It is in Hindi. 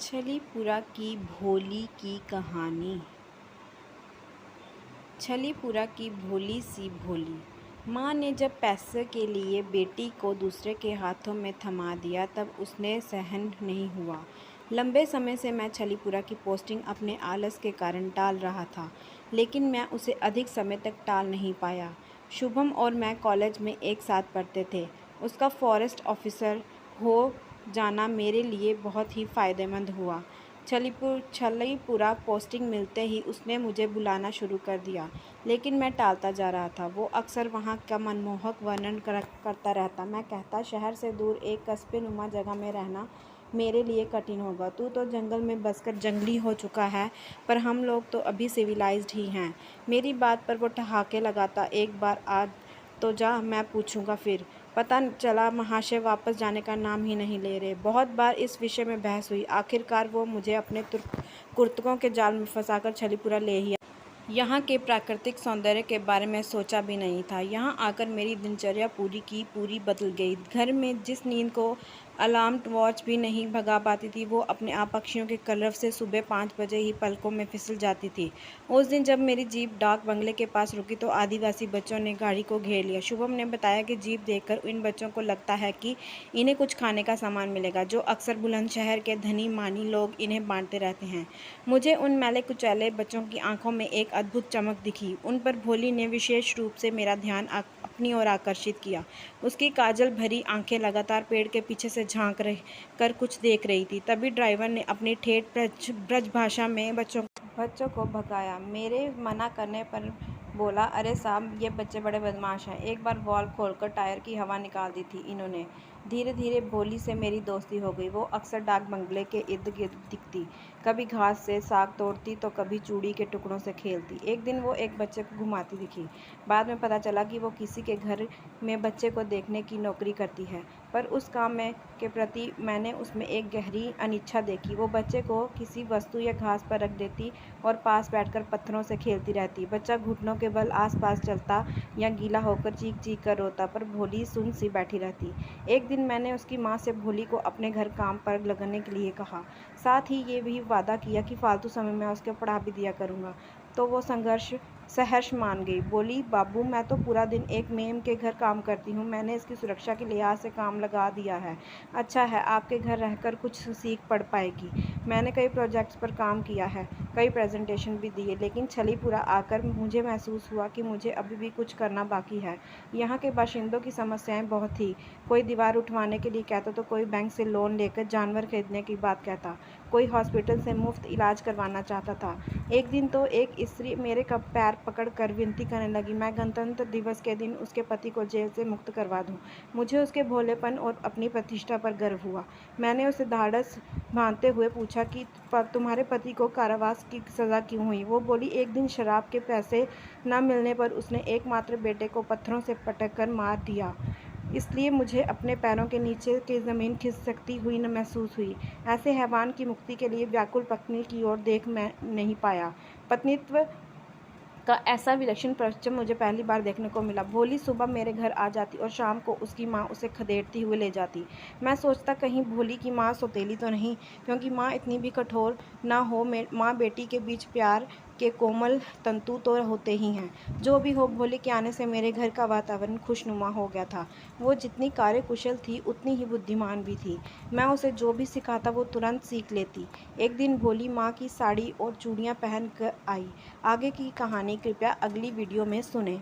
छलीपुरा की भोली की कहानी। छलीपुरा की भोली सी भोली। माँ ने जब पैसे के लिए बेटी को दूसरे के हाथों में थमा दिया तब उसने सहन नहीं हुआ। लंबे समय से मैं छलीपुरा की पोस्टिंग अपने आलस के कारण टाल रहा था, लेकिन मैं उसे अधिक समय तक टाल नहीं पाया। शुभम और मैं कॉलेज में एक साथ पढ़ते थे। उसका फॉरेस्ट ऑफिसर हो जाना मेरे लिए बहुत ही फ़ायदेमंद हुआ। छलीपुरा पोस्टिंग मिलते ही उसने मुझे बुलाना शुरू कर दिया, लेकिन मैं टालता जा रहा था। वो अक्सर वहाँ का मनमोहक वर्णन करता रहता। मैं कहता, शहर से दूर एक कस्बे-नुमा जगह में रहना मेरे लिए कठिन होगा। तू तो जंगल में बसकर जंगली हो चुका है, पर हम लोग तो अभी सिविलाइज्ड ही हैं। मेरी बात पर वो ठहाके लगाता, एक बार आ तो जा, मैं पूछूंगा फिर। पता चला महाशय वापस जाने का नाम ही नहीं ले रहे। बहुत बार इस विषय में बहस हुई। आखिरकार वो मुझे अपने कुर्तकों के जाल में फंसाकर छलीपुरा ले ही। यहाँ के प्राकृतिक सौंदर्य के बारे में सोचा भी नहीं था। यहाँ आकर मेरी दिनचर्या पूरी की पूरी बदल गई। घर में जिस नींद को अलार्म वॉच भी नहीं भगा पाती थी, वो अपने आप पक्षियों के कलरव से सुबह 5 बजे ही पलकों में फिसल जाती थी। उस दिन जब मेरी जीप डाक बंगले के पास रुकी तो आदिवासी बच्चों ने गाड़ी को घेर लिया। शुभम ने बताया कि जीप देखकर इन बच्चों को लगता है कि इन्हें कुछ खाने का सामान मिलेगा, जो अक्सर बुलंदशहर के धनी मानी लोग इन्हें बांटते रहते हैं। मुझे उन मैले कुचैले बच्चों की आंखों में एक अद्भुत चमक दिखी। उन पर भोली ने विशेष रूप से मेरा ध्यान अपनी ओर आकर्षित किया। उसकी काजल भरी आंखें लगातार पेड़ के पीछे से झांक कर कुछ देख रही थी। तभी ड्राइवर ने अपनी ठेठ ब्रज भाषा में बच्चों को भगाया। मेरे मना करने पर बोला, अरे साहब, ये बच्चे बड़े बदमाश हैं। एक बार वॉल्व खोलकर टायर की हवा निकाल दी थी इन्होंने। धीरे धीरे भोली से मेरी दोस्ती हो गई। वो अक्सर डाक बंगले के इर्द गिर्द दिखती, कभी घास से साग तोड़ती तो कभी चूड़ी के टुकड़ों से खेलती। एक दिन वो एक बच्चे को घुमाती दिखी। बाद में पता चला कि वो किसी के घर में बच्चे को देखने की नौकरी करती है, पर उस काम के प्रति मैंने उसमें एक गहरी अनिच्छा देखी। वो बच्चे को किसी वस्तु या घास पर रख देती और पास बैठकर पत्थरों से खेलती रहती। बच्चा घुटनों के बल आसपास चलता या गीला होकर चीख चीख कर रोता, पर भोली सुन सी बैठी रहती। एक दिन मैंने उसकी माँ से भोली को अपने घर काम पर लगाने के लिए कहा। साथ ही ये भी वादा किया कि फालतू समय में उसको पढ़ा भी दिया करूँगा। तो वो सहर्ष मान गई। बोली, बाबू, मैं तो पूरा दिन एक मेम के घर काम करती हूँ। मैंने इसकी सुरक्षा के लिहाज से काम लगा दिया है। अच्छा है, आपके घर रहकर कुछ सीख पढ़ पाएगी। मैंने कई प्रोजेक्ट्स पर काम किया है, कई प्रेजेंटेशन भी दिए, लेकिन छलीपुरा आकर मुझे महसूस हुआ कि मुझे अभी भी कुछ करना बाकी है। यहाँ के बाशिंदों की समस्याएं बहुत थी। कोई दीवार उठवाने के लिए कहता तो कोई बैंक से लोन लेकर जानवर खरीदने की बात कहता, कोई हॉस्पिटल से मुफ्त इलाज करवाना चाहता था। एक दिन तो एक स्त्री मेरे पैर पकड़ कर विनती करने लगी, मैं गणतंत्र दिवस के दिन उसके पति को जेल से मुक्त करवा दूं। मुझे उसके भोलेपन और अपनी प्रतिष्ठा पर गर्व हुआ। मैंने उसे ढाढ़स बांधते हुए पूछा कि तुम्हारे पति को कारावास की सज़ा क्यों हुई? वो बोली, एक दिन शराब के पैसे न मिलने पर उसने एकमात्र बेटे को पत्थरों से पटक कर मार दिया। इसलिए मुझे अपने पैरों के नीचे की ज़मीन खिसकती हुई न महसूस हुई। ऐसे हैवान की मुक्ति के लिए व्याकुल पत्नी की ओर देख मैं नहीं पाया। पत्नीत्व का ऐसा विलक्षण परिचय मुझे पहली बार देखने को मिला। भोली सुबह मेरे घर आ जाती और शाम को उसकी माँ उसे खदेड़ती हुए ले जाती। मैं सोचता, कहीं भोली की माँ सौतेली तो नहीं, क्योंकि माँ इतनी भी कठोर ना हो। माँ बेटी के बीच प्यार के कोमल तंतु तो होते ही हैं। जो भी हो, भोली के आने से मेरे घर का वातावरण खुशनुमा हो गया था। वो जितनी कार्यकुशल थी उतनी ही बुद्धिमान भी थी। मैं उसे जो भी सिखाता वो तुरंत सीख लेती। एक दिन भोली माँ की साड़ी और चूड़ियाँ पहन कर आई। आगे की कहानी कृपया अगली वीडियो में सुनें।